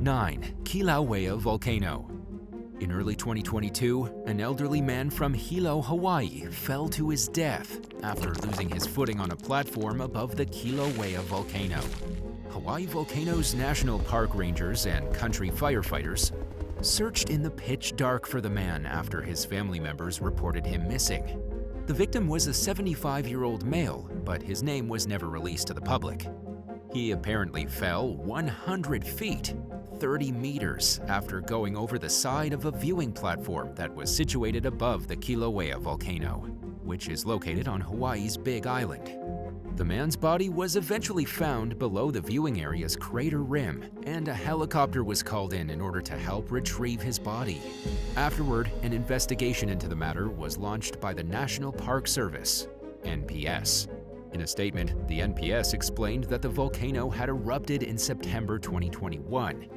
9. Kilauea volcano. In early 2022, an elderly man from Hilo, Hawaii fell to his death after losing his footing on a platform above the Kilauea volcano. Hawaii Volcano's National Park rangers and country firefighters searched in the pitch dark for the man after his family members reported him missing. The victim was a 75-year-old male, but his name was never released to the public. He apparently fell 100 feet, 30 meters, after going over the side of a viewing platform that was situated above the Kilauea volcano, which is located on Hawaii's Big Island. The man's body was eventually found below the viewing area's crater rim, and a helicopter was called in order to help retrieve his body. Afterward, an investigation into the matter was launched by the National Park Service, NPS. In a statement, the NPS explained that the volcano had erupted in September 2021,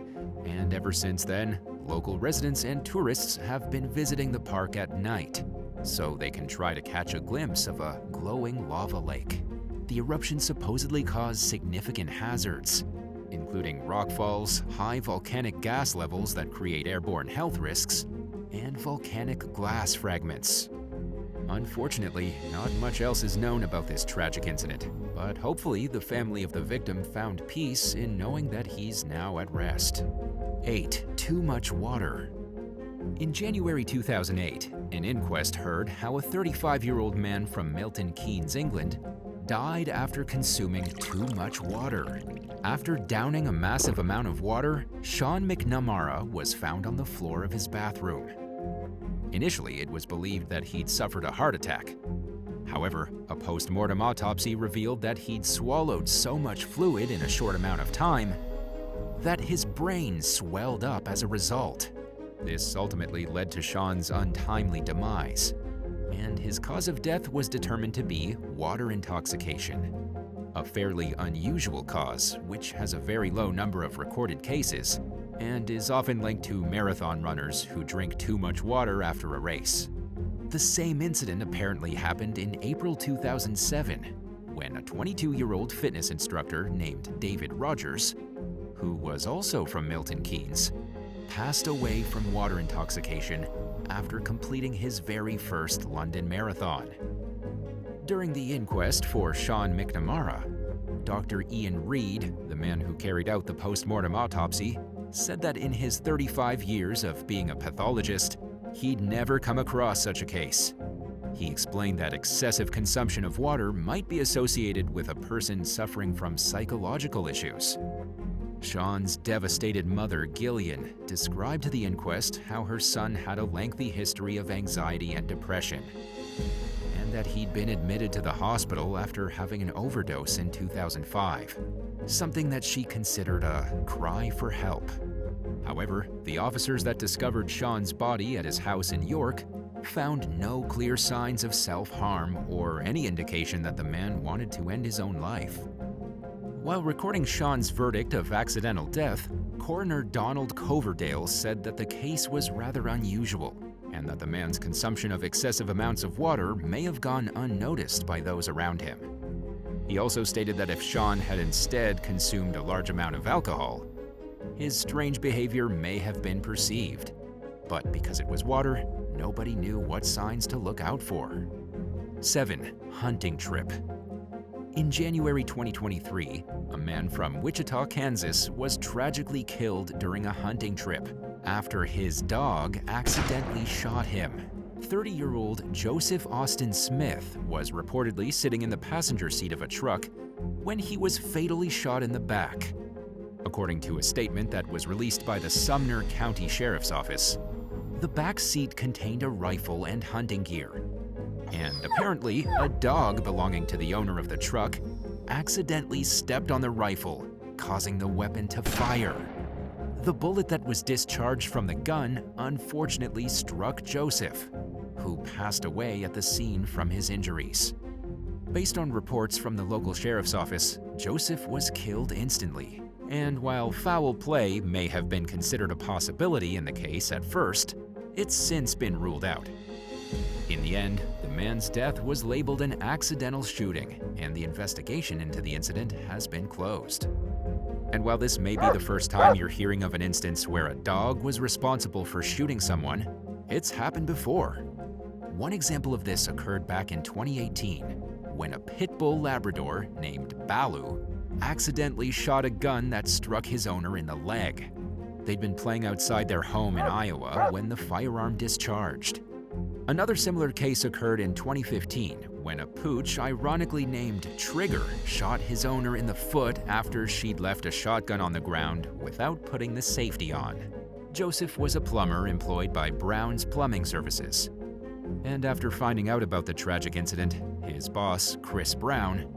and ever since then, local residents and tourists have been visiting the park at night, so they can try to catch a glimpse of a glowing lava lake. The eruption supposedly caused significant hazards, including rockfalls, high volcanic gas levels that create airborne health risks, and volcanic glass fragments. Unfortunately, not much else is known about this tragic incident, but hopefully the family of the victim found peace in knowing that he's now at rest. 8. Too much water. In January 2008, an inquest heard how a 35-year-old man from Milton Keynes, England, died after consuming too much water. After downing a massive amount of water, Sean McNamara was found on the floor of his bathroom. Initially, it was believed that he'd suffered a heart attack. However, a post-mortem autopsy revealed that he'd swallowed so much fluid in a short amount of time that his brain swelled up as a result. This ultimately led to Sean's untimely demise, and his cause of death was determined to be water intoxication, a fairly unusual cause which has a very low number of recorded cases and is often linked to marathon runners who drink too much water after a race. The same incident apparently happened in April 2007, when a 22-year-old fitness instructor named David Rogers, who was also from Milton Keynes, passed away from water intoxication after completing his very first London Marathon. During the inquest for Sean McNamara, Dr. Ian Reid, the man who carried out the post-mortem autopsy, said that in his 35 years of being a pathologist, he'd never come across such a case. He explained that excessive consumption of water might be associated with a person suffering from psychological issues. Sean's devastated mother, Gillian, described to the inquest how her son had a lengthy history of anxiety and depression, and that he'd been admitted to the hospital after having an overdose in 2005, something that she considered a cry for help. However, the officers that discovered Sean's body at his house in York found no clear signs of self-harm or any indication that the man wanted to end his own life. While recording Sean's verdict of accidental death, Coroner Donald Coverdale said that the case was rather unusual and that the man's consumption of excessive amounts of water may have gone unnoticed by those around him. He also stated that if Sean had instead consumed a large amount of alcohol, his strange behavior may have been perceived. But because it was water, nobody knew what signs to look out for. 7. Hunting trip. In January 2023, a man from Wichita, Kansas was tragically killed during a hunting trip after his dog accidentally shot him. 30-year-old Joseph Austin Smith was reportedly sitting in the passenger seat of a truck when he was fatally shot in the back. According to a statement that was released by the Sumner County Sheriff's Office, the back seat contained a rifle and hunting gear. And apparently, a dog belonging to the owner of the truck accidentally stepped on the rifle, causing the weapon to fire. The bullet that was discharged from the gun unfortunately struck Joseph, who passed away at the scene from his injuries. Based on reports from the local sheriff's office, Joseph was killed instantly. And while foul play may have been considered a possibility in the case at first, it's since been ruled out. In the end, the man's death was labeled an accidental shooting, and the investigation into the incident has been closed. And while this may be the first time you're hearing of an instance where a dog was responsible for shooting someone, it's happened before. One example of this occurred back in 2018 when a pit bull Labrador named Balu accidentally shot a gun that struck his owner in the leg. They'd been playing outside their home in Iowa when the firearm discharged. Another similar case occurred in 2015 when a pooch ironically named Trigger shot his owner in the foot after she'd left a shotgun on the ground without putting the safety on. Joseph was a plumber employed by Brown's Plumbing Services. And after finding out about the tragic incident, his boss, Chris Brown,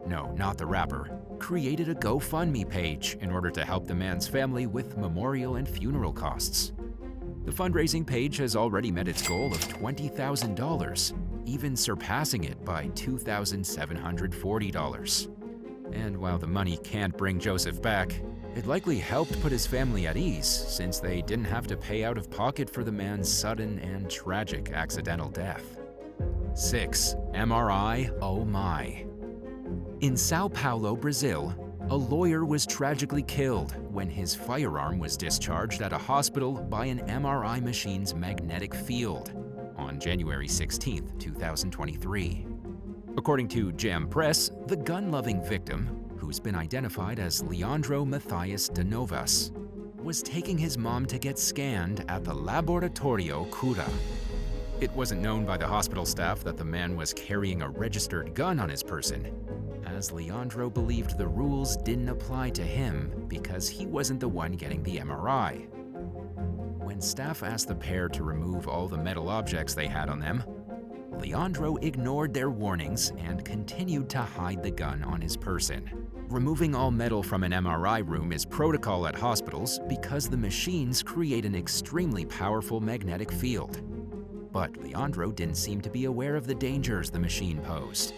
no, not the rapper, created a GoFundMe page in order to help the man's family with memorial and funeral costs. The fundraising page has already met its goal of $20,000, even surpassing it by $2,740. And while the money can't bring Joseph back, it likely helped put his family at ease since they didn't have to pay out of pocket for the man's sudden and tragic accidental death. 6. MRI, oh my. In Sao Paulo, Brazil, a lawyer was tragically killed when his firearm was discharged at a hospital by an MRI machine's magnetic field on January 16, 2023. According to Jam Press, the gun-loving victim, who's been identified as Leandro Matthias de Novas, was taking his mom to get scanned at the Laboratorio Cura. It wasn't known by the hospital staff that the man was carrying a registered gun on his person, as Leandro believed the rules didn't apply to him because he wasn't the one getting the MRI. When staff asked the pair to remove all the metal objects they had on them, Leandro ignored their warnings and continued to hide the gun on his person. Removing all metal from an MRI room is protocol at hospitals because the machines create an extremely powerful magnetic field. But Leandro didn't seem to be aware of the dangers the machine posed.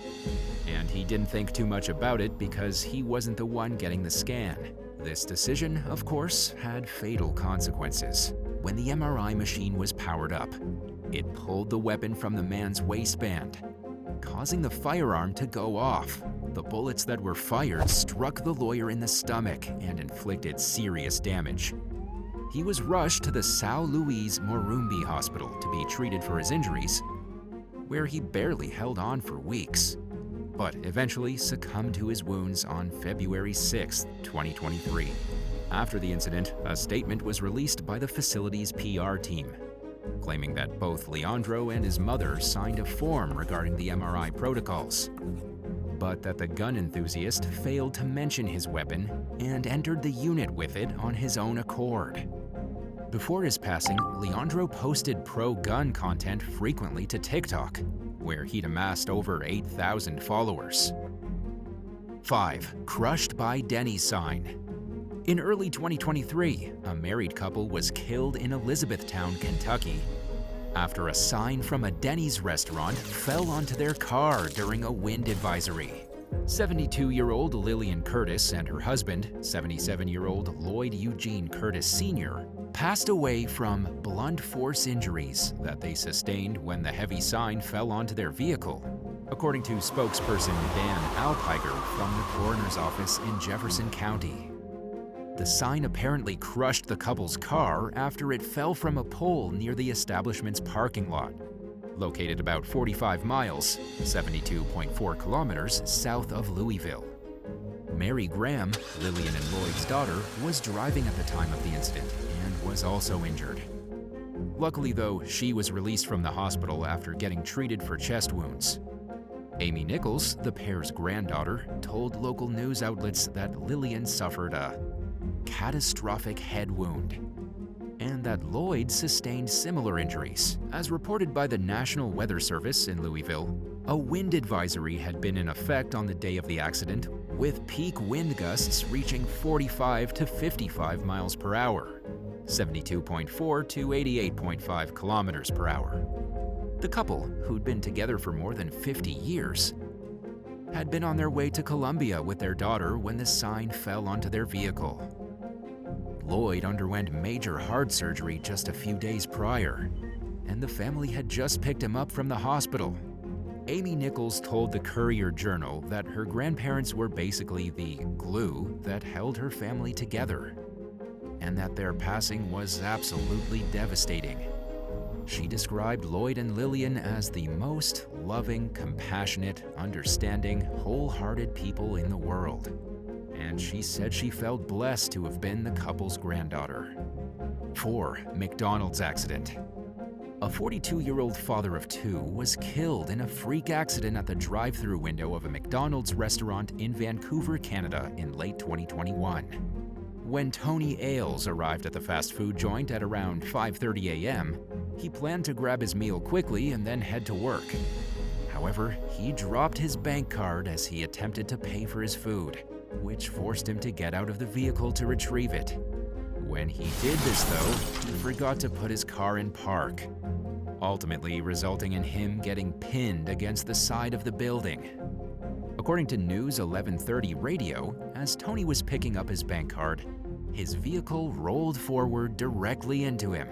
And he didn't think too much about it because he wasn't the one getting the scan. This decision, of course, had fatal consequences. When the MRI machine was powered up, it pulled the weapon from the man's waistband, causing the firearm to go off. The bullets that were fired struck the lawyer in the stomach and inflicted serious damage. He was rushed to the São Luís Morumbi Hospital to be treated for his injuries, where he barely held on for weeks, but eventually succumbed to his wounds on February 6, 2023. After the incident, a statement was released by the facility's PR team, claiming that both Leandro and his mother signed a form regarding the MRI protocols, but that the gun enthusiast failed to mention his weapon and entered the unit with it on his own accord. Before his passing, Leandro posted pro-gun content frequently to TikTok, where he'd amassed over 8,000 followers. 5. Crushed by Denny sign. In early 2023, a married couple was killed in Elizabethtown, Kentucky, after a sign from a Denny's restaurant fell onto their car during a wind advisory. 72-year-old Lillian Curtis and her husband, 77-year-old Lloyd Eugene Curtis Sr., passed away from blunt force injuries that they sustained when the heavy sign fell onto their vehicle, according to spokesperson Dan Alpiger from the coroner's office in Jefferson County. The sign apparently crushed the couple's car after it fell from a pole near the establishment's parking lot, located about 45 miles, 72.4 kilometers south of Louisville. Mary Graham, Lillian and Lloyd's daughter, was driving at the time of the incident and was also injured. Luckily, though, she was released from the hospital after getting treated for chest wounds. Amy Nichols, the pair's granddaughter, told local news outlets that Lillian suffered a catastrophic head wound, and that Lloyd sustained similar injuries. As reported by the National Weather Service in Louisville, a wind advisory had been in effect on the day of the accident, with peak wind gusts reaching 45 to 55 miles per hour, 72.4 to 88.5 kilometers per hour. The couple, who'd been together for more than 50 years, had been on their way to Colombia with their daughter when the sign fell onto their vehicle. Lloyd underwent major heart surgery just a few days prior, and the family had just picked him up from the hospital. Amy Nichols told the Courier-Journal that her grandparents were basically the glue that held her family together, and that their passing was absolutely devastating. She described Lloyd and Lillian as the most loving, compassionate, understanding, wholehearted people in the world, and she said she felt blessed to have been the couple's granddaughter. 4. McDonald's Accident. A 42-year-old father of two was killed in a freak accident at the drive-thru window of a McDonald's restaurant in Vancouver, Canada in late 2021. When Tony Ailes arrived at the fast food joint at around 5:30 a.m., he planned to grab his meal quickly and then head to work. However, he dropped his bank card as he attempted to pay for his food, which forced him to get out of the vehicle to retrieve it. When he did this, though, he forgot to put his car in park, ultimately resulting in him getting pinned against the side of the building. According to News 1130 Radio, as Tony was picking up his bank card, his vehicle rolled forward directly into him,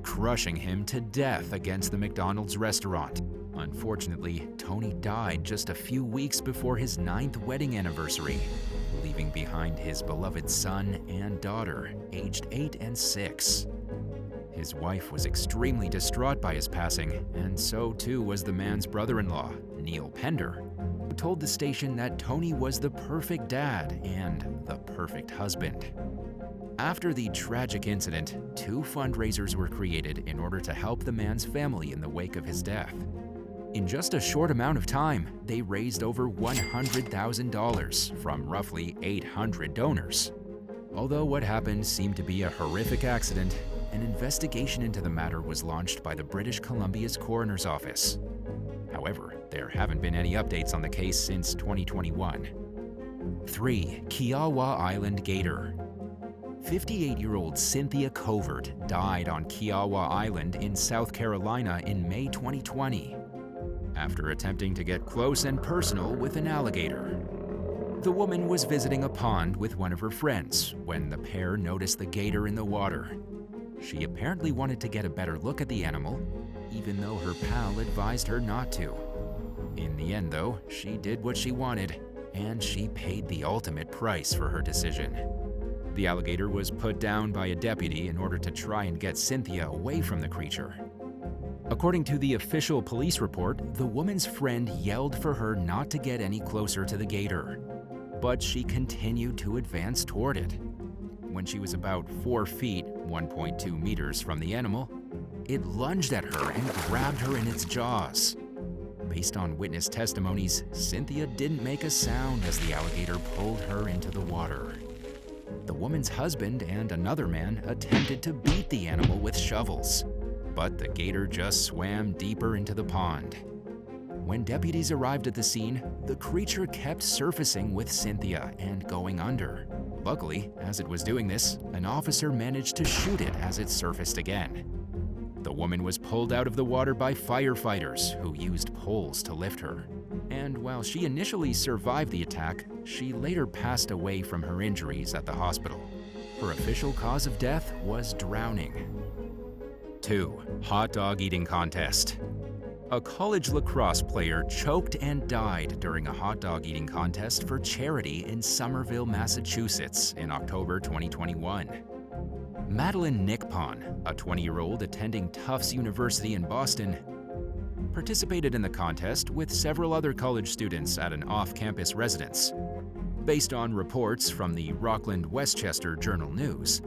crushing him to death against the McDonald's restaurant. Unfortunately, Tony died just a few weeks before his 9th wedding anniversary, leaving behind his beloved son and daughter, aged 8 and 6. His wife was extremely distraught by his passing, and so too was the man's brother-in-law, Neil Pender, who told the station that Tony was the perfect dad and the perfect husband. After the tragic incident, 2 fundraisers were created in order to help the man's family in the wake of his death. In just a short amount of time, they raised over $100,000 from roughly 800 donors. Although what happened seemed to be a horrific accident, an investigation into the matter was launched by the British Columbia's coroner's office. However, there haven't been any updates on the case since 2021. 3. Kiawa Island Gator. 58-year-old Cynthia Covert died on Kiawa Island in South Carolina in May 2020, after attempting to get close and personal with an alligator. The woman was visiting a pond with one of her friends when the pair noticed the gator in the water. She apparently wanted to get a better look at the animal, even though her pal advised her not to. In the end, though, she did what she wanted, and she paid the ultimate price for her decision. The alligator was put down by a deputy in order to try and get Cynthia away from the creature. According to the official police report, the woman's friend yelled for her not to get any closer to the gator, but she continued to advance toward it. When she was about 4 feet, 1.2 meters from the animal, it lunged at her and grabbed her in its jaws. Based on witness testimonies, Cynthia didn't make a sound as the alligator pulled her into the water. The woman's husband and another man attempted to beat the animal with shovels, but the gator just swam deeper into the pond. When deputies arrived at the scene, the creature kept surfacing with Cynthia and going under. Luckily, as it was doing this, an officer managed to shoot it as it surfaced again. The woman was pulled out of the water by firefighters who used poles to lift her. And while she initially survived the attack, she later passed away from her injuries at the hospital. Her official cause of death was drowning. 2. Hot dog eating contest. A college lacrosse player choked and died during a hot dog eating contest for charity in Somerville, Massachusetts in October 2021. Madeline Nickpon, a 20-year-old attending Tufts University in Boston, participated in the contest with several other college students at an off-campus residence. Based on reports from the Rockland Westchester Journal-News,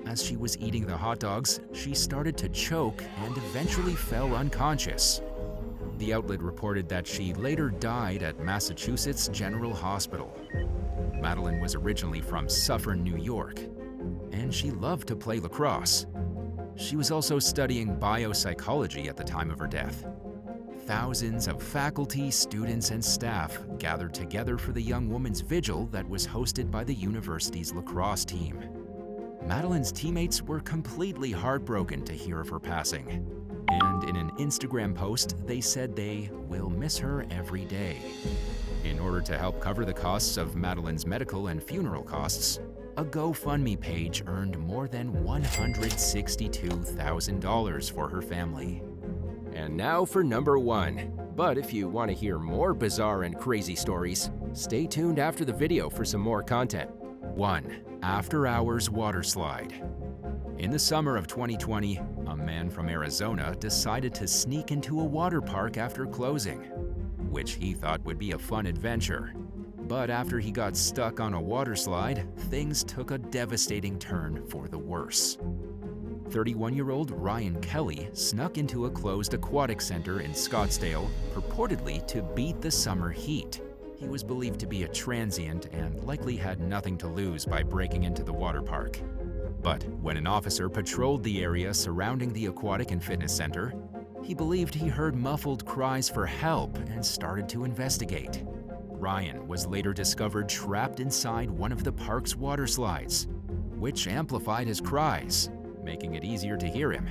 as she was eating the hot dogs, she started to choke and eventually fell unconscious. The outlet reported that she later died at Massachusetts General Hospital. Madeline was originally from Suffern, New York, and she loved to play lacrosse. She was also studying biopsychology at the time of her death. Thousands of faculty, students, and staff gathered together for the young woman's vigil that was hosted by the university's lacrosse team. Madeline's teammates were completely heartbroken to hear of her passing, and in an Instagram post, they said they will miss her every day. In order to help cover the costs of Madeline's medical and funeral costs, a GoFundMe page earned more than $162,000 for her family. And now for number 1. But if you want to hear more bizarre and crazy stories, stay tuned after the video for some more content. 1. After-hours water slide. In the summer of 2020, a man from Arizona decided to sneak into a water park after closing, which he thought would be a fun adventure. But after he got stuck on a water slide, things took a devastating turn for the worse. 31-year-old Ryan Kelly snuck into a closed aquatic center in Scottsdale, purportedly to beat the summer heat. He was believed to be a transient and likely had nothing to lose by breaking into the water park. But when an officer patrolled the area surrounding the aquatic and fitness center, he believed he heard muffled cries for help and started to investigate. Ryan was later discovered trapped inside one of the park's water slides, which amplified his cries, making it easier to hear him.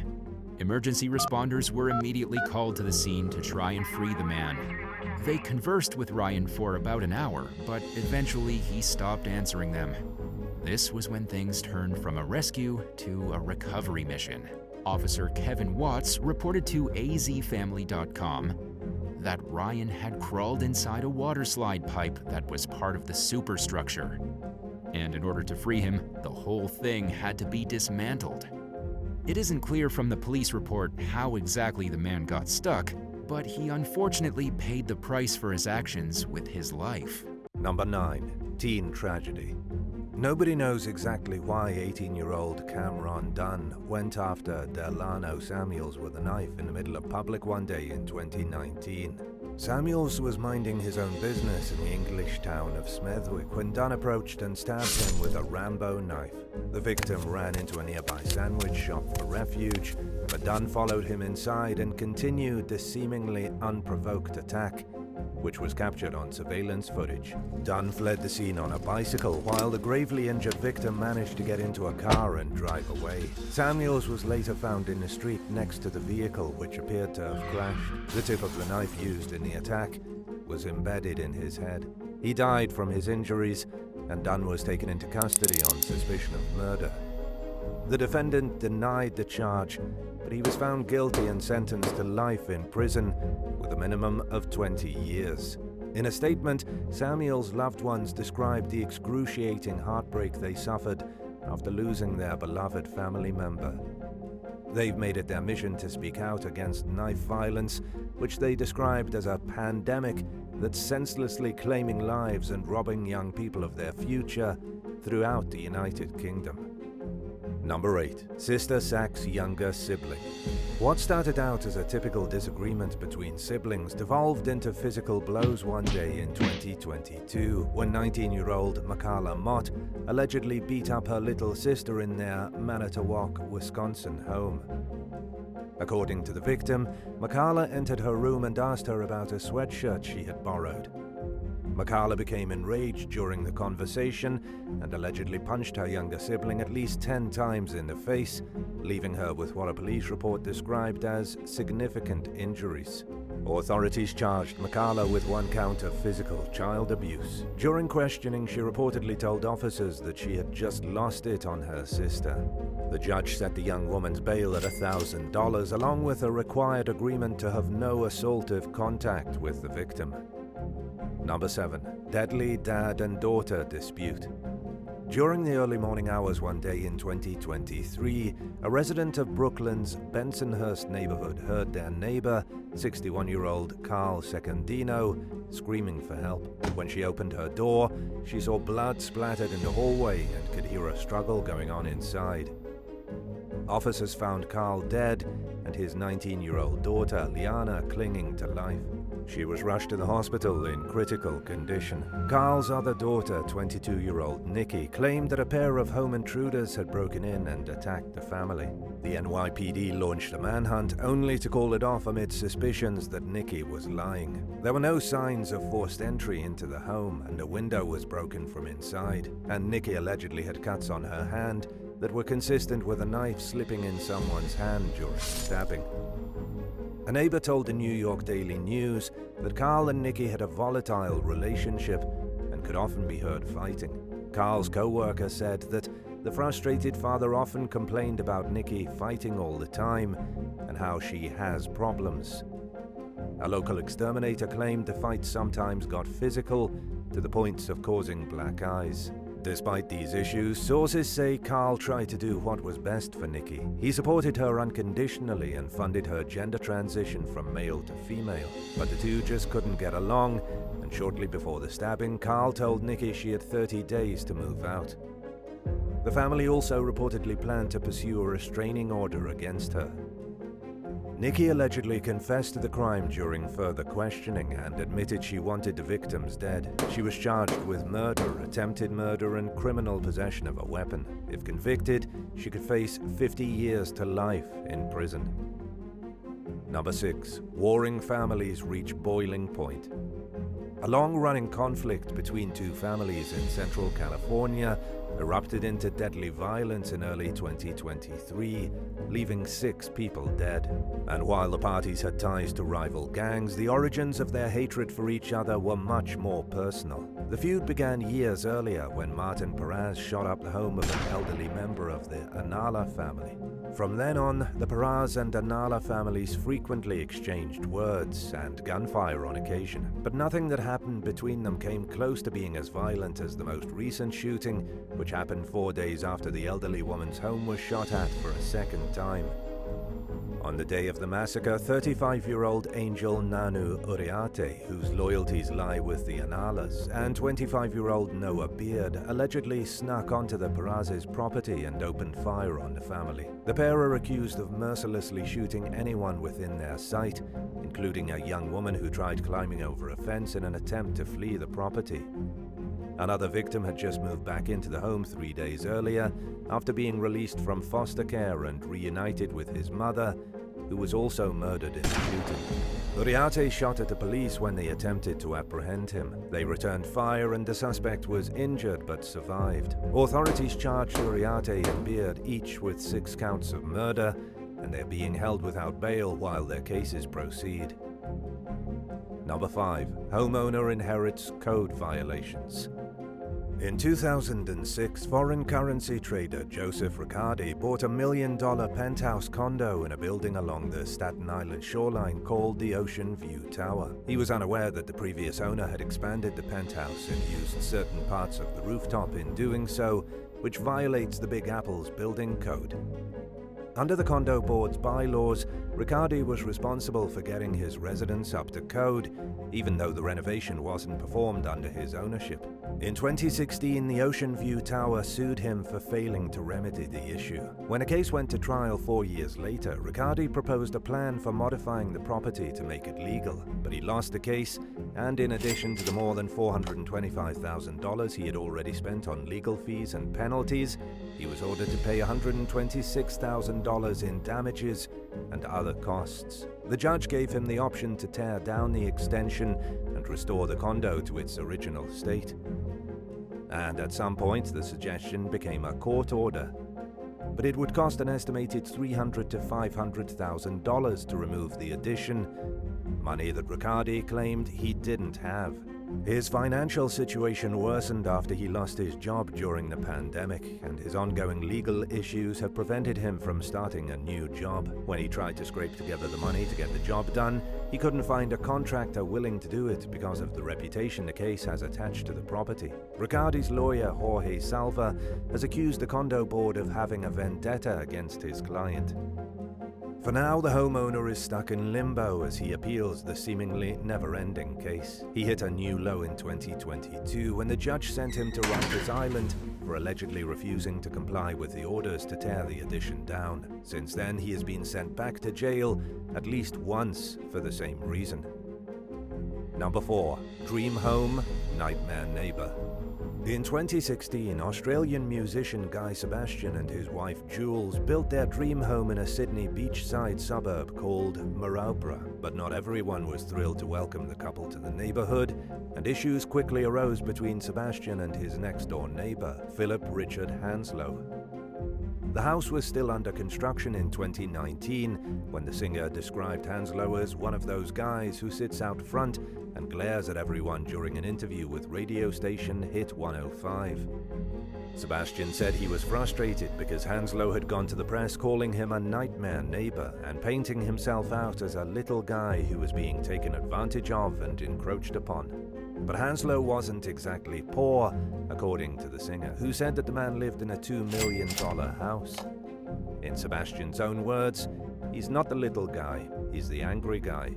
Emergency responders were immediately called to the scene to try and free the man. They conversed with Ryan for about an hour, but eventually he stopped answering them. This was when things turned from a rescue to a recovery mission. Officer Kevin Watts reported to azfamily.com that Ryan had crawled inside a water slide pipe that was part of the superstructure. And in order to free him, the whole thing had to be dismantled. It isn't clear from the police report how exactly the man got stuck, but he unfortunately paid the price for his actions with his life. Number 9. Teen tragedy. Nobody knows exactly why 18-year-old Cameron Dunn went after Delano Samuels with a knife in the middle of public one day in 2019. Samuels was minding his own business in the English town of Smethwick when Dunn approached and stabbed him with a Rambo knife. The victim ran into a nearby sandwich shop for refuge, but Dunn followed him inside and continued the seemingly unprovoked attack, which was captured on surveillance footage. Dunn fled the scene on a bicycle, while the gravely injured victim managed to get into a car and drive away. Samuels was later found in the street next to the vehicle, which appeared to have crashed. The tip of the knife used in the attack was embedded in his head. He died from his injuries, and Dunn was taken into custody on suspicion of murder. The defendant denied the charge, but he was found guilty and sentenced to life in prison with a minimum of 20 years. In a statement, Samuel's loved ones described the excruciating heartbreak they suffered after losing their beloved family member. They've made it their mission to speak out against knife violence, which they described as a pandemic that's senselessly claiming lives and robbing young people of their future throughout the United Kingdom. Number 8. Sister sacks younger sibling. What started out as a typical disagreement between siblings devolved into physical blows one day in 2022 when 19-year-old Makala Mott allegedly beat up her little sister in their Manitowoc, Wisconsin home. According to the victim, Makala entered her room and asked her about a sweatshirt she had borrowed. Makala became enraged during the conversation and allegedly punched her younger sibling at least 10 times in the face, leaving her with what a police report described as significant injuries. Authorities charged Makala with 1 count of physical child abuse. During questioning, she reportedly told officers that she had just lost it on her sister. The judge set the young woman's bail at $1,000, along with a required agreement to have no assaultive contact with the victim. Number 7. Deadly dad and daughter dispute. During the early morning hours one day in 2023, a resident of Brooklyn's Bensonhurst neighborhood heard their neighbor, 61-year-old Carl Secondino, screaming for help. When she opened her door, she saw blood splattered in the hallway and could hear a struggle going on inside. Officers found Carl dead and his 19-year-old daughter, Liana, clinging to life. She was rushed to the hospital in critical condition. Carl's other daughter, 22-year-old Nikki, claimed that a pair of home intruders had broken in and attacked the family. The NYPD launched a manhunt, only to call it off amid suspicions that Nikki was lying. There were no signs of forced entry into the home, and a window was broken from inside, and Nikki allegedly had cuts on her hand that were consistent with a knife slipping in someone's hand during the stabbing. A neighbor told the New York Daily News that Carl and Nikki had a volatile relationship and could often be heard fighting. Carl's co-worker said that the frustrated father often complained about Nikki fighting all the time and how she has problems. A local exterminator claimed the fight sometimes got physical, to the point of causing black eyes. Despite these issues, sources say Carl tried to do what was best for Nikki. He supported her unconditionally and funded her gender transition from male to female. But the two just couldn't get along, and shortly before the stabbing, Carl told Nikki she had 30 days to move out. The family also reportedly planned to pursue a restraining order against her. Nikki allegedly confessed to the crime during further questioning and admitted she wanted the victims dead. She was charged with murder, attempted murder, and criminal possession of a weapon. If convicted, she could face 50 years to life in prison. Number 6. Warring families reach boiling point. A long-running conflict between two families in Central California erupted into deadly violence in early 2023, leaving 6 people dead. And while the parties had ties to rival gangs, the origins of their hatred for each other were much more personal. The feud began years earlier when Martin Perez shot up the home of an elderly member of the Anala family. From then on, the Perez and Anala families frequently exchanged words and gunfire on occasion, but nothing that happened between them came close to being as violent as the most recent shooting, which happened 4 days after the elderly woman's home was shot at for a second time. On the day of the massacre, 35-year-old Angel Nanu Uriarte, whose loyalties lie with the Analas, and 25-year-old Noah Beard allegedly snuck onto the Perez's property and opened fire on the family. The pair are accused of mercilessly shooting anyone within their sight, including a young woman who tried climbing over a fence in an attempt to flee the property. Another victim had just moved back into the home 3 days earlier after being released from foster care and reunited with his mother, who was also murdered in the shooting. Uriarte shot at the police when they attempted to apprehend him. They returned fire and the suspect was injured but survived. Authorities charged Uriarte and Beard each with 6 counts of murder, and they're being held without bail while their cases proceed. Number 5. Homeowner inherits code violations. In 2006, foreign currency trader Joseph Riccardi bought $1 million penthouse condo in a building along the Staten Island shoreline called the Ocean View Tower. He was unaware that the previous owner had expanded the penthouse and used certain parts of the rooftop in doing so, which violates the Big Apple's building code. Under the condo board's bylaws, Riccardi was responsible for getting his residence up to code, even though the renovation wasn't performed under his ownership. In 2016, the Ocean View Tower sued him for failing to remedy the issue. When a case went to trial 4 years later, Riccardi proposed a plan for modifying the property to make it legal, but he lost the case, and in addition to the more than $425,000 he had already spent on legal fees and penalties, he was ordered to pay $126,000 in damages and other costs. The judge gave him the option to tear down the extension and restore the condo to its original state. And at some point, the suggestion became a court order. But it would cost an estimated $300,000 to $500,000 to remove the addition, money that Riccardi claimed he didn't have. His financial situation worsened after he lost his job during the pandemic, and his ongoing legal issues have prevented him from starting a new job. When he tried to scrape together the money to get the job done, he couldn't find a contractor willing to do it because of the reputation the case has attached to the property. Riccardi's lawyer, Jorge Salva, has accused the condo board of having a vendetta against his client. For now, the homeowner is stuck in limbo as he appeals the seemingly never-ending case. He hit a new low in 2022 when the judge sent him to Rikers Island for allegedly refusing to comply with the orders to tear the addition down. Since then, he has been sent back to jail at least once for the same reason. Number 4. Dream home, nightmare neighbor. In 2016, Australian musician Guy Sebastian and his wife Jules built their dream home in a Sydney beachside suburb called Maroubra. But not everyone was thrilled to welcome the couple to the neighborhood, and issues quickly arose between Sebastian and his next-door neighbor, Philip Richard Hanslow. The house was still under construction in 2019 when the singer described Hanslow as one of those guys who sits out front and glares at everyone during an interview with radio station Hit 105. Sebastian said he was frustrated because Hanslow had gone to the press calling him a nightmare neighbor and painting himself out as a little guy who was being taken advantage of and encroached upon. But Hanslow wasn't exactly poor, according to the singer, who said that the man lived in a $2 million house. In Sebastian's own words, he's not the little guy, he's the angry guy.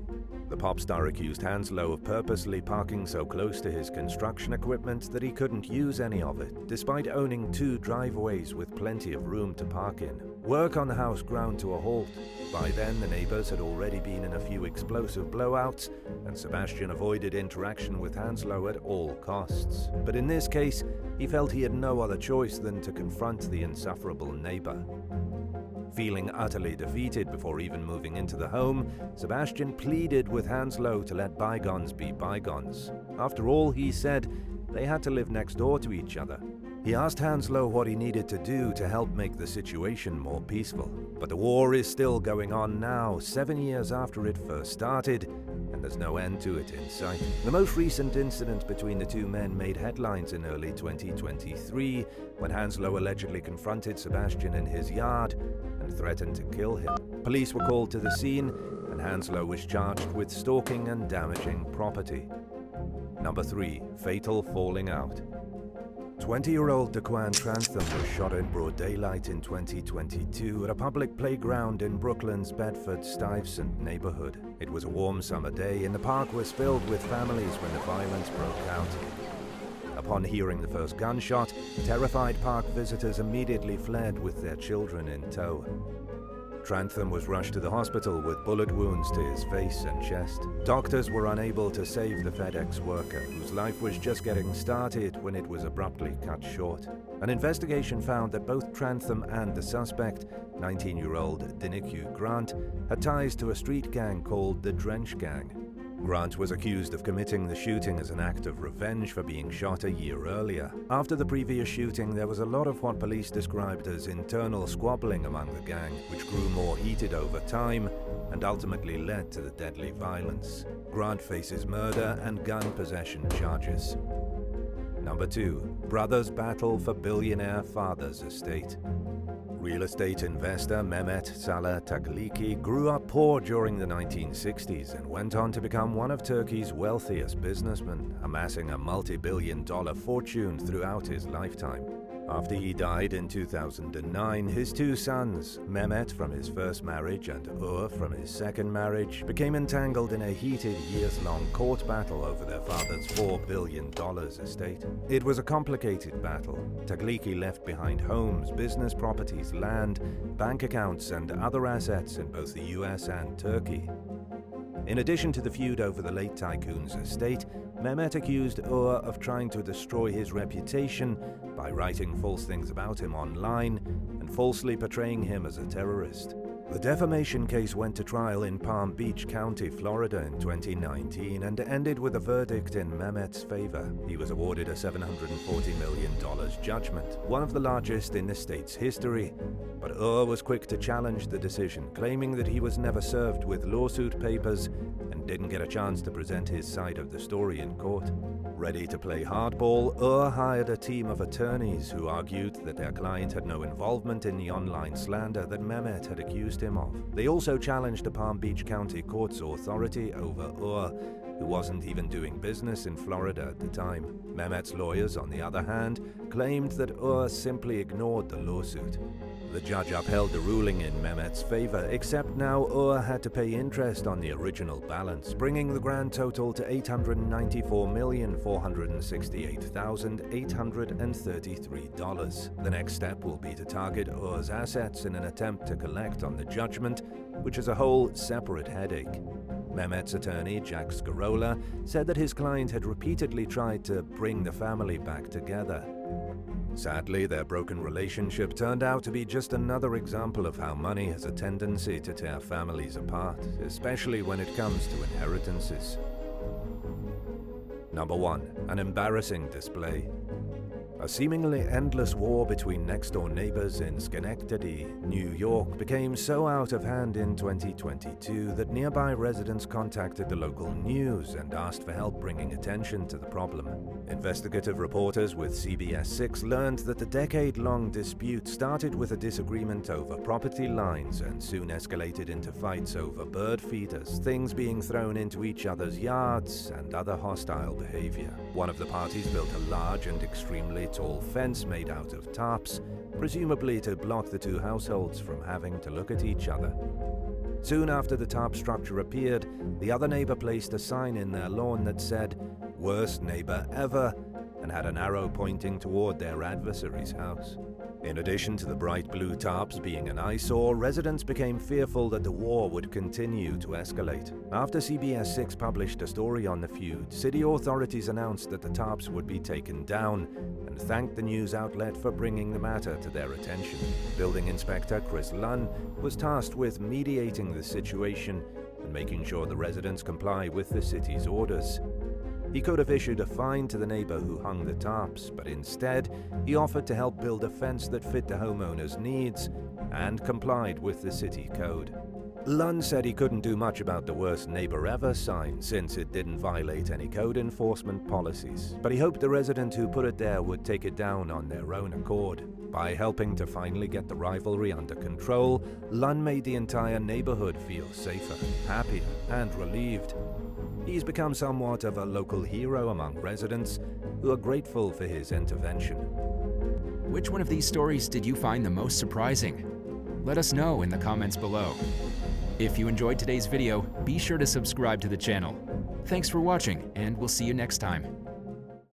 The pop star accused Hanslow of purposely parking so close to his construction equipment that he couldn't use any of it, despite owning 2 driveways with plenty of room to park in. Work on the house ground to a halt. By then, the neighbors had already been in a few explosive blowouts, and Sebastian avoided interaction with Hanslow at all costs. But in this case, he felt he had no other choice than to confront the insufferable neighbor. Feeling utterly defeated before even moving into the home, Sebastian pleaded with Hanslow to let bygones be bygones. After all, he said, they had to live next door to each other. He asked Hanslow what he needed to do to help make the situation more peaceful. But the war is still going on now, 7 years after it first started, and there's no end to it in sight. The most recent incident between the two men made headlines in early 2023, when Hanslow allegedly confronted Sebastian in his yard and threatened to kill him. Police were called to the scene, and Hanslow was charged with stalking and damaging property. Number 3. Fatal falling out. 20-year-old Daquan Trantham was shot in broad daylight in 2022 at a public playground in Brooklyn's Bedford-Stuyvesant neighborhood. It was a warm summer day, and the park was filled with families when the violence broke out. Upon hearing the first gunshot, terrified park visitors immediately fled with their children in tow. Trantham was rushed to the hospital with bullet wounds to his face and chest. Doctors were unable to save the FedEx worker, whose life was just getting started when it was abruptly cut short. An investigation found that both Trantham and the suspect, 19-year-old Denny Grant, had ties to a street gang called the Drench Gang. Grant was accused of committing the shooting as an act of revenge for being shot a year earlier. After the previous shooting, there was a lot of what police described as internal squabbling among the gang, which grew more heated over time and ultimately led to the deadly violence. Grant faces murder and gun possession charges. Number 2. Brothers battle for billionaire father's estate. Real estate investor Mehmet Salah Tagliki grew up poor during the 1960s and went on to become one of Turkey's wealthiest businessmen, amassing a multi-billion-dollar fortune throughout his lifetime. After he died in 2009, his 2 sons, Mehmet from his first marriage and Ur from his second marriage, became entangled in a heated years-long court battle over their father's $4 billion estate. It was a complicated battle. Tagliki left behind homes, business properties, land, bank accounts, and other assets in both the US and Turkey. In addition to the feud over the late tycoon's estate, Mehmet accused Ur of trying to destroy his reputation by writing false things about him online and falsely portraying him as a terrorist. The defamation case went to trial in Palm Beach County, Florida in 2019 and ended with a verdict in Mehmet's favor. He was awarded a $740 million judgment, one of the largest in the state's history. But Ur was quick to challenge the decision, claiming that he was never served with lawsuit papers and didn't get a chance to present his side of the story in court. Ready to play hardball, Ur hired a team of attorneys who argued that their client had no involvement in the online slander that Mehmet had accused him of. They also challenged the Palm Beach County Court's authority over Ur, who wasn't even doing business in Florida at the time. Mehmet's lawyers, on the other hand, claimed that Ur simply ignored the lawsuit. The judge upheld the ruling in Mehmet's favor, except now Ur had to pay interest on the original balance, bringing the grand total to $894,468,833. The next step will be to target Ur's assets in an attempt to collect on the judgment, which is a whole separate headache. Mehmet's attorney, Jack Scarola, said that his client had repeatedly tried to bring the family back together. Sadly, their broken relationship turned out to be just another example of how money has a tendency to tear families apart, especially when it comes to inheritances. Number 1. An embarrassing display. A seemingly endless war between next-door neighbors in Schenectady, New York, became so out of hand in 2022 that nearby residents contacted the local news and asked for help bringing attention to the problem. Investigative reporters with CBS 6 learned that the decade-long dispute started with a disagreement over property lines and soon escalated into fights over bird feeders, things being thrown into each other's yards, and other hostile behavior. One of the parties built a large and extremely tall fence made out of tarps, presumably to block the two households from having to look at each other. Soon after the tarp structure appeared, the other neighbor placed a sign in their lawn that said, "Worst neighbor ever," and had an arrow pointing toward their adversary's house. In addition to the bright blue tarps being an eyesore, residents became fearful that the war would continue to escalate. After CBS 6 published a story on the feud, city authorities announced that the tarps would be taken down and thanked the news outlet for bringing the matter to their attention. Building Inspector Chris Lunn was tasked with mediating the situation and making sure the residents comply with the city's orders. He could have issued a fine to the neighbor who hung the tarps, but instead, he offered to help build a fence that fit the homeowner's needs and complied with the city code. Lunn said he couldn't do much about the worst neighbor ever sign since it didn't violate any code enforcement policies, but he hoped the resident who put it there would take it down on their own accord. By helping to finally get the rivalry under control, Lunn made the entire neighborhood feel safer, happier, and relieved. He's become somewhat of a local hero among residents who are grateful for his intervention. Which one of these stories did you find the most surprising? Let us know in the comments below. If you enjoyed today's video, be sure to subscribe to the channel. Thanks for watching, and we'll see you next time.